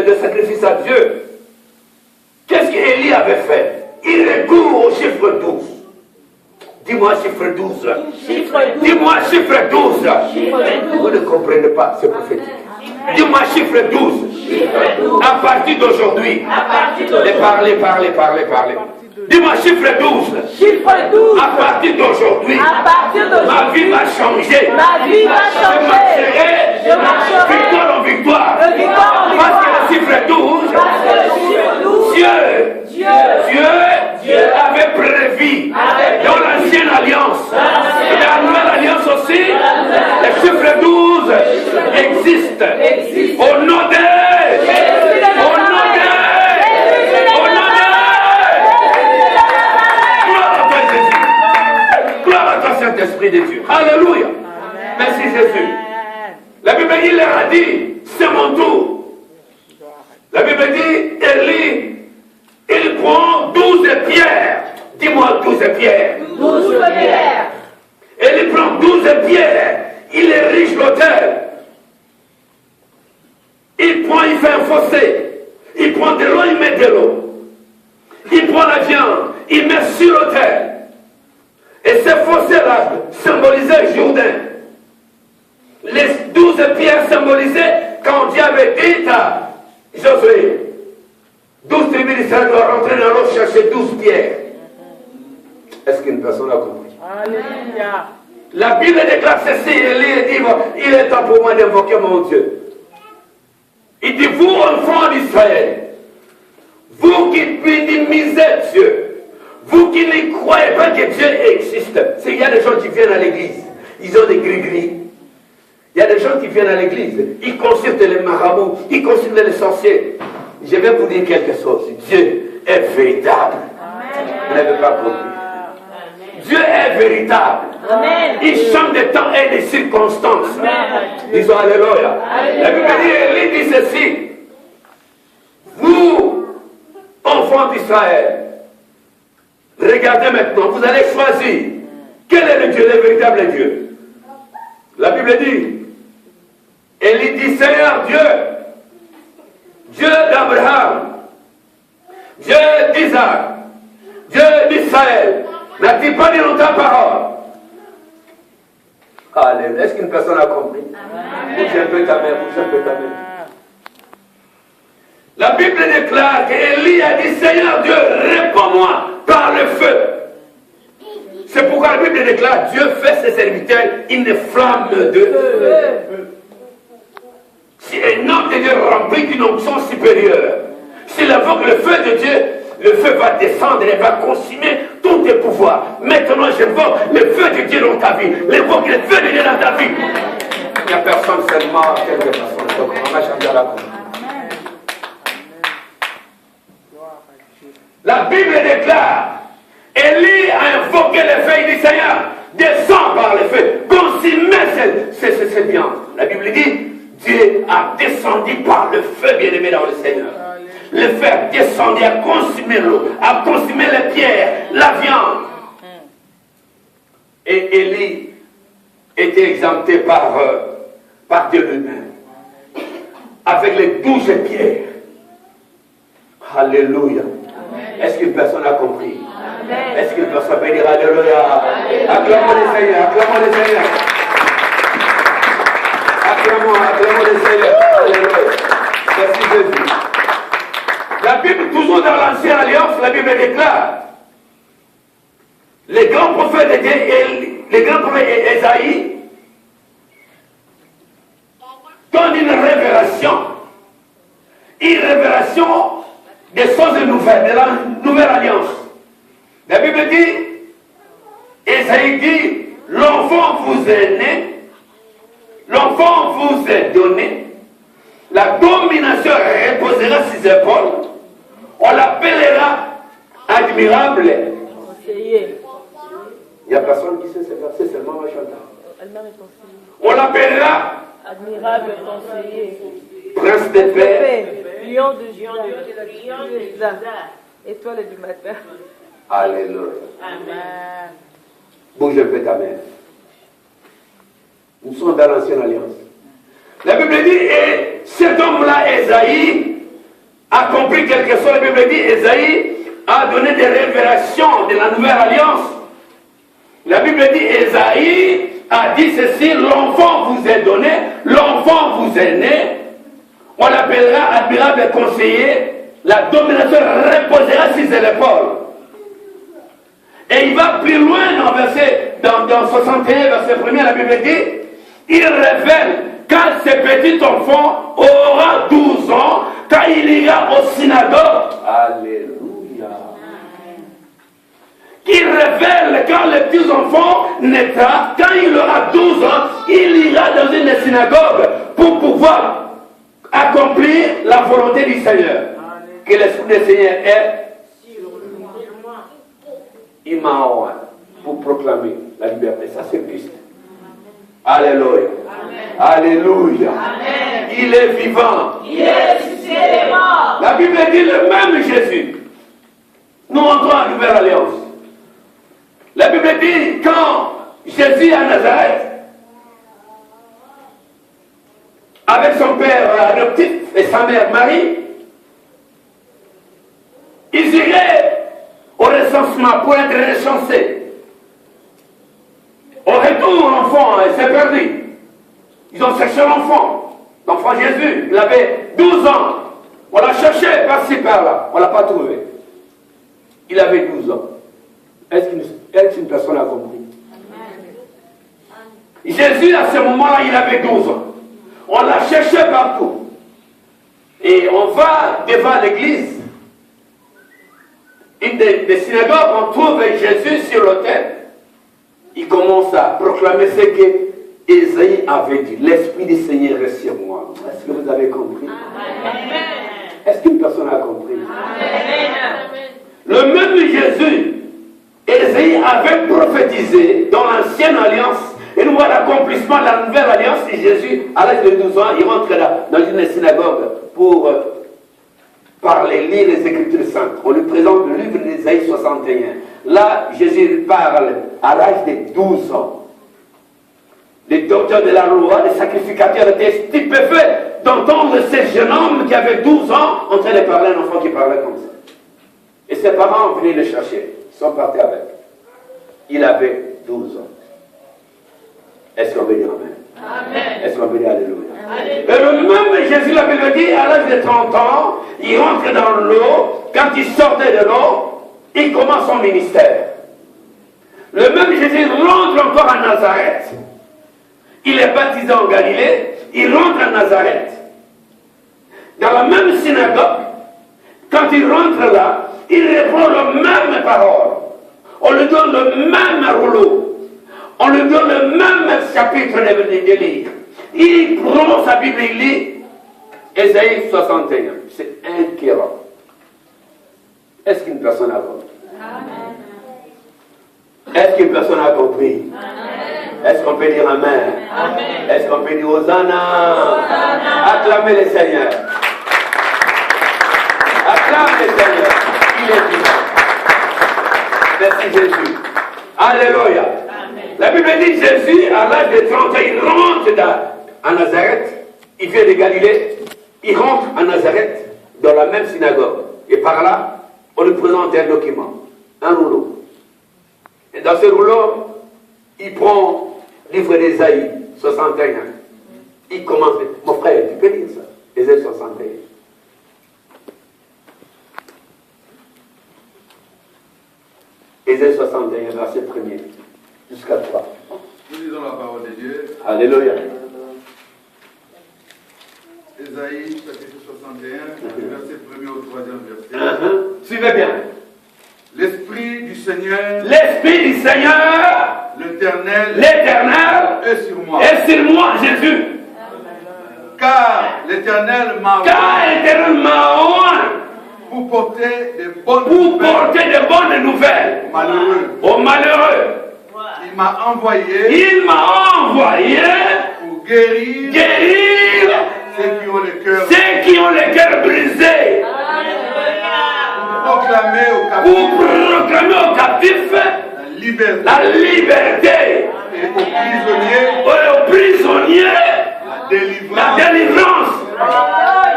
de sacrifice à Dieu. Qu'est-ce qu'Élie avait fait? Il recourt au chiffre 12. Dis-moi chiffre 12. Dis-moi chiffre 12. Vous ne comprenez pas, c'est prophétique. Dis-moi chiffre 12. À partir d'aujourd'hui. Parlez. Dis-moi chiffre 12. À partir d'aujourd'hui. Ma vie va changer. Je marcherai victoire en victoire. Parce que le chiffre 12, Dieu avait prévu dans l'ancienne alliance. Et dans la nouvelle alliance aussi, le chiffre 12 existe. Au nom de gloire à toi, Saint-Esprit de Dieu. Alléluia. Merci Jésus. La Bible dit, il leur a dit, c'est mon tour. La Bible dit, Élie, il prend 12 pierres. Dis-moi 12 pierres. 12 pierres. Et il prend 12 pierres. Il érige l'autel. Il fait un fossé. Il prend de l'eau, il met de l'eau. Il prend la viande, il met sur l'autel. Et ce fossé-là symbolisait Jourdain. Les 12 pierres symbolisaient quand Dieu avait dit à Josué, 12 tribus d'Israël doivent rentrer dans l'eau chercher 12 pierres. Est-ce qu'une personne a compris? Alléluia. La Bible déclare ceci, Élie dit, il est temps pour moi d'invoquer mon Dieu. Il dit, vous enfants d'Israël, vous qui minimisez Dieu, vous qui ne croyez pas que Dieu existe. Il y a des gens qui viennent à l'église, ils ont des gris-gris. Il y a des gens qui viennent à l'église, ils consultent les marabouts, ils consultent les sorciers. Je vais vous dire quelque chose. Dieu est véritable. Vous n'avez pas compris. Dieu est véritable. Amen. Il change des temps et des circonstances. Amen. Disons Alléluia. La Bible dit, Élie dit ceci. Vous, enfants d'Israël, regardez maintenant, vous allez choisir. Quel est le Dieu, le véritable Dieu? La Bible dit, Élie dit, Seigneur Dieu, Dieu d'Abraham, Dieu d'Isaac, Dieu d'Israël, n'a-t-il pas dit dans ta parole? Alléluia. Est-ce qu'une personne a compris? Bouge un peu ta main, bouge un peu ta main. La Bible déclare qu'Élie a dit, Seigneur Dieu, réponds-moi par le feu. C'est pourquoi la Bible déclare, Dieu fait ses serviteurs une flamme de feu. Si un homme de Dieu rempli d'une onction supérieure, s'il invoque le feu de Dieu, le feu va descendre et va consumer tous tes pouvoirs. Maintenant, j'invoque le feu de Dieu dans ta vie. J'invoque le feu de Dieu dans ta vie. Il n'y a personne seulement, quelques personnes. Donc, on va chanter à la cour. La Bible déclare, Élie a invoqué le feu, il dit, Seigneur, descend par le feu, consumez cette viande. La Bible dit, Dieu a descendu par le feu, bien-aimé dans le Seigneur. Le feu a descendu, a consumé l'eau, a consumé les pierres, la viande. Et Élie était exempté par Dieu lui-même. Avec les 12 pierres. Alléluia. Est-ce qu'une personne a compris? Est-ce qu'une personne peut dire Alléluia? Acclamons le Seigneur, acclamons le Seigneur. Acclamons le Seigneur. Alléluia. Merci Jésus. La Bible, toujours dans l'Ancienne Alliance, la Bible déclare, les grands prophètes de Dieu, les grands prophètes Ésaïe, donnent une révélation des choses nouvelles, de la nouvelle alliance. La Bible dit, Ésaïe dit, l'enfant vous est né, l'enfant vous est donné, la domination reposera sur ses épaules, on l'appellera admirable. Conseiller. Il n'y a personne qui sait ce verset, seulement ma chanteur. On l'appellera admirable conseiller. Prince de paix. Lion de Juda. Étoile du matin. Alléluia. Amen. Bouge un peu ta main. Nous sommes dans l'ancienne alliance. La Bible dit, et cet homme-là, Ésaïe, accompli quelque chose. La Bible dit, Ésaïe a donné des révélations de la nouvelle alliance. La Bible dit, Ésaïe a dit ceci, l'enfant vous est donné, l'enfant vous est né, on l'appellera admirable conseiller, la domination reposera sur ses épaules. Et il va plus loin dans 61, verset 1er, la Bible dit, il révèle quand ce petit enfant aura 12 ans, quand il ira au synagogue. Alléluia. Il révèle quand le petit enfant naîtra, quand il aura 12 ans, il ira dans une synagogue pour pouvoir accomplir la volonté du Seigneur. Que l'Esprit du Seigneur est immense pour proclamer la liberté. Ça, c'est Christ. Alléluia. Alléluia. Amen. Il est vivant. Il est ressuscité des morts. La Bible dit le même Jésus. Nous entrons en nouvelle alliance. La Bible dit quand Jésus à Nazareth, avec son père adoptif et sa mère Marie, ils iraient au recensement pour être recensés. Au retour, l'enfant s'est perdu. Ils ont cherché l'enfant. L'enfant Jésus, il avait 12 ans. On l'a cherché par-ci, par-là. On ne l'a pas trouvé. Il avait 12 ans. Est-ce qu'une personne a compris? Jésus, à ce moment-là, il avait 12 ans. On l'a cherché partout. Et on va devant l'église. Une des synagogues, on trouve Jésus sur l'autel. Il commence à proclamer ce que Ésaïe avait dit. L'Esprit du Seigneur est sur moi. Est-ce que vous avez compris? Est-ce qu'une personne a compris? Amen. Le même Jésus, Ésaïe avait prophétisé dans l'ancienne alliance. Et nous voyons l'accomplissement de la nouvelle alliance. Et Jésus, à l'âge de 12 ans, il rentre là, dans une synagogue pour parler, lire les Écritures saintes. On lui présente le livre d'Ésaïe 61. Là, Jésus parle à l'âge de 12 ans. Les docteurs de la loi, les sacrificateurs étaient stupéfaits d'entendre ce jeune homme qui avait 12 ans en train de parler à un enfant qui parlait comme ça. Et ses parents venaient le chercher. Ils sont partis avec. Il avait 12 ans. Est-ce qu'on veut dire Amen? Amen. Est-ce qu'on veut dire Alléluia? Alléluia. Et le même Jésus, la Bible dit, à l'âge de 30 ans, il rentre dans l'eau. Quand il sortait de l'eau, il commence son ministère. Le même Jésus rentre encore à Nazareth. Il est baptisé en Galilée. Il rentre à Nazareth. Dans la même synagogue, quand il rentre là, il reprend la même parole. On lui donne le même rouleau. On lui donne le même chapitre de lire. Il prend sa Bible, il lit Ésaïe 61. C'est inquiétant. Est-ce qu'une personne a compris? Est-ce qu'une personne a compris? Est-ce qu'on peut dire Amen? Est-ce qu'on peut dire Hosanna? Acclamez le Seigneur. Acclame le Seigneur. Il est vivant. Merci Jésus. Alléluia. La Bible dit Jésus, à l'âge de 30 ans, il rentre à Nazareth. Il vient de Galilée. Il rentre à Nazareth dans la même synagogue. Et par là, on lui présente un document, un rouleau. Et dans ce rouleau, il prend le livre d'Ésaïe 61. Il commence. Mon frère, tu peux lire ça? Ésaïe 61. Ésaïe 61, verset 1er, jusqu'à 3. Nous lisons la parole de Dieu. Alléluia. Ésaïe, chapitre 61, verset 1er au 3e verset. Suivez bien. L'Esprit du Seigneur, L'Esprit du Seigneur, l'Éternel, est sur moi. est sur moi, Jésus. Car l'Éternel m'a Car l'Éternel m'a oint pour porter de bonnes pour nouvelles porter de bonnes nouvelles malheureux. aux malheureux. Il m'a envoyé Il m'a envoyé pour guérir guérir ceux qui ont le cœur, ceux qui ont le cœur brisé, pour proclamer aux pour captifs proclamer aux captifs la liberté la liberté, et aux prisonniers et aux prisonniers la délivrance. la délivrance.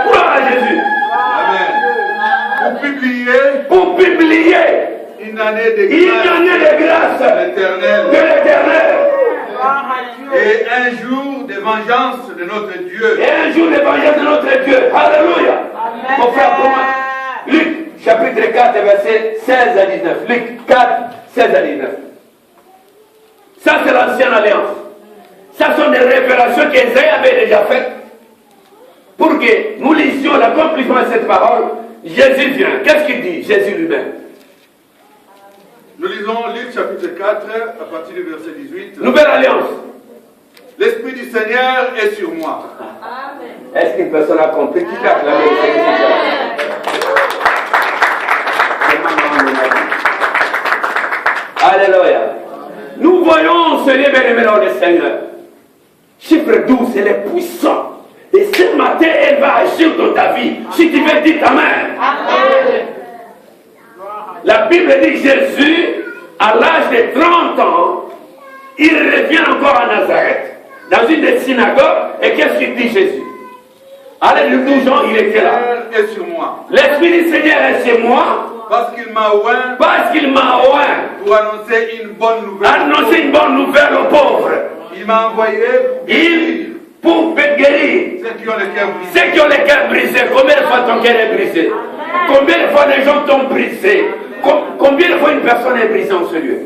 Gloire à Jésus. Amen. publier une année de grâce de l'Éternel. Et un jour de vengeance de notre Dieu. Et un jour de vengeance de notre Dieu. Alléluia. Mon frère, pour moi, Luc, chapitre 4, verset 16 à 19. Luc 4, 16 à 19. Ça, c'est l'ancienne alliance. Ça sont des révélations qu'Ésaïe avait déjà faites pour que nous lisions l'accomplissement de cette parole. Jésus vient. Qu'est-ce qu'il dit, Jésus lui-même? Nous lisons Luc chapitre 4 à partir du verset 18. Nouvelle alliance. L'Esprit du Seigneur est sur moi. Est-ce qu'une personne a compris qui t'a acclamé le Seigneur? Alléluia. Nous voyons ce lien bien-aimé dans le Seigneur. Chiffre 12, elle est puissante. Et ce matin, elle va agir dans ta vie. Si tu veux dire Amen. Amen. La Bible dit Jésus, à l'âge de 30 ans, il revient encore à Nazareth, dans une des synagogues, et qu'est-ce qu'il dit Jésus? À l'âge de 12 ans, il était là. Est sur moi. L'Esprit du Seigneur est chez moi. Parce qu'il m'a oint. Parce qu'il m'a oint. Pour annoncer une bonne nouvelle. Annoncer une bonne nouvelle aux pauvres. Il m'a envoyé pour guérir. Ceux qui ont le cœur brisé. Ceux qui ont le cœur brisé. Combien de fois ton cœur est brisé? Combien de fois les gens t'ont brisé? Combien de fois une personne est brisée en ce lieu?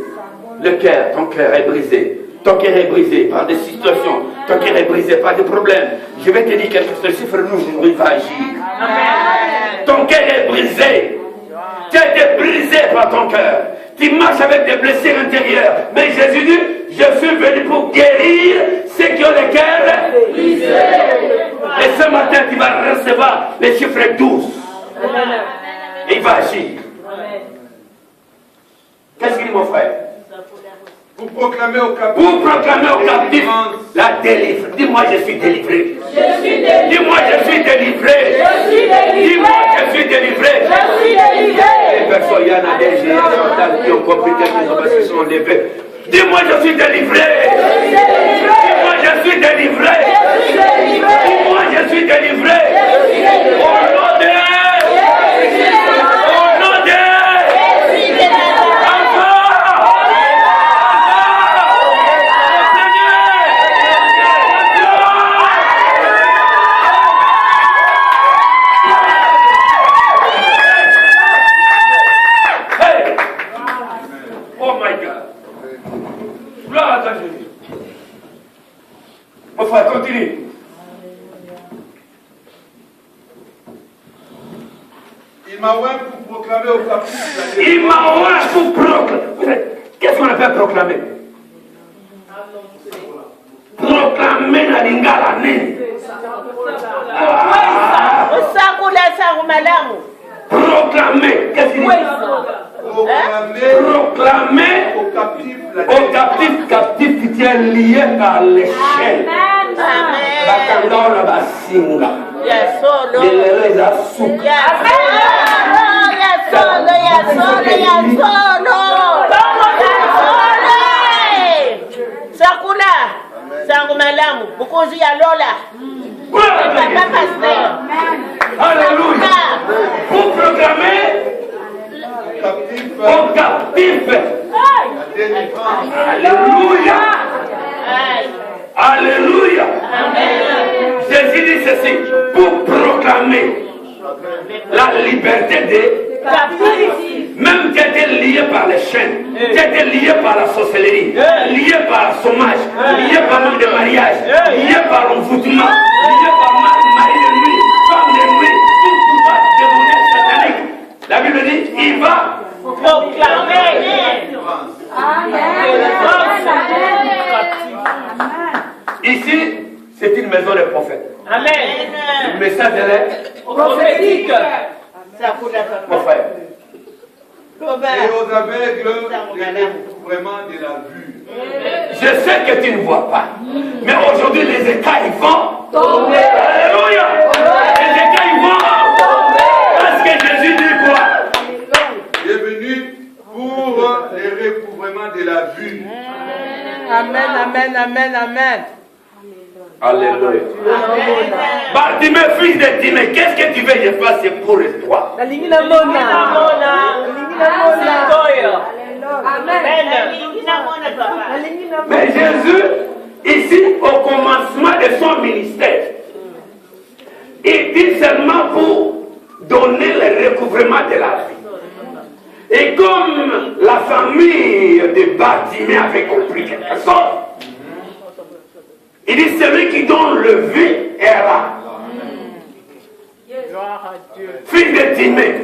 Le cœur, ton cœur est brisé. Ton cœur est brisé par des situations. Ton cœur est brisé par des problèmes. Je vais te dire quelque chose. Le chiffre nous, il va agir. Ton cœur est brisé. Tu as été brisé par ton cœur. Tu marches avec des blessures intérieures. Mais Jésus dit, je suis venu pour guérir ceux qui ont le cœur brisé. Et ce matin, tu vas recevoir les chiffres 12. Et il va agir. Qu'est-ce qu'il dit mon frère? Pour proclamer aux captifs. Pour proclamer aux captifs la délivrance. Dis-moi, je suis délivré. Je suis délivré. Dis-moi, je suis délivré. Je suis délivré. Dis-moi, je suis délivré. Je suis délivré. Les personnes, il y en a des gens qui ont compris quelque chose parce qu'ils sont levés. Dis-moi, je suis délivré. Dis-moi, je suis délivré. Dis-moi, je suis délivré. Au nom de continue. Il m'a oint pour proclamer aux captifs. Il m'a oint pour proclamer. Qu'est-ce qu'on appelle proclamer? Proclamer la lingala nini? Proclamer. Qu'est-ce qu'il dit? Proclamer aux captifs qui tiennent liés par l'échelle. Bakandona basinga. Yelereza suka. Sakula. Sangu malamu. Bukuzi ya Lola. Alléluia. Pour proclamer aux captifs. Alléluia. Alléluia. Jésus dit ceci, pour proclamer la liberté des captifs. Même qui étaient liés par les chaînes, qui étaient liés par la sorcellerie, liés par le chômage, liés par le manque de mariage, liés par l'envoûtement, liés par le mari de nuit, femme de nuit, tout pouvoir démoniaque satanique. La Bible dit, il va proclamer. Ici, c'est une maison de prophètes. Amen. Le message est prophétique. Mon frère. Et aux aveugles, le vraiment de la vue. Je sais que tu ne vois pas. Mais aujourd'hui, les écailles vont tomber. Alléluia. Les écailles vont tomber. Parce que Jésus dit quoi? Il est venu pour les recouvrements de la vue. Amen, amen, amen, amen. Alléluia. Bartimée, fils de Timée, qu'est-ce que tu veux que je fasse pour toi? Mais Jésus, ici, au commencement de son ministère, il dit seulement pour donner le recouvrement de la vie. Et comme la famille de Bartimée avait compris quelque chose, il dit celui qui donne le vin est là. Fils de Timée,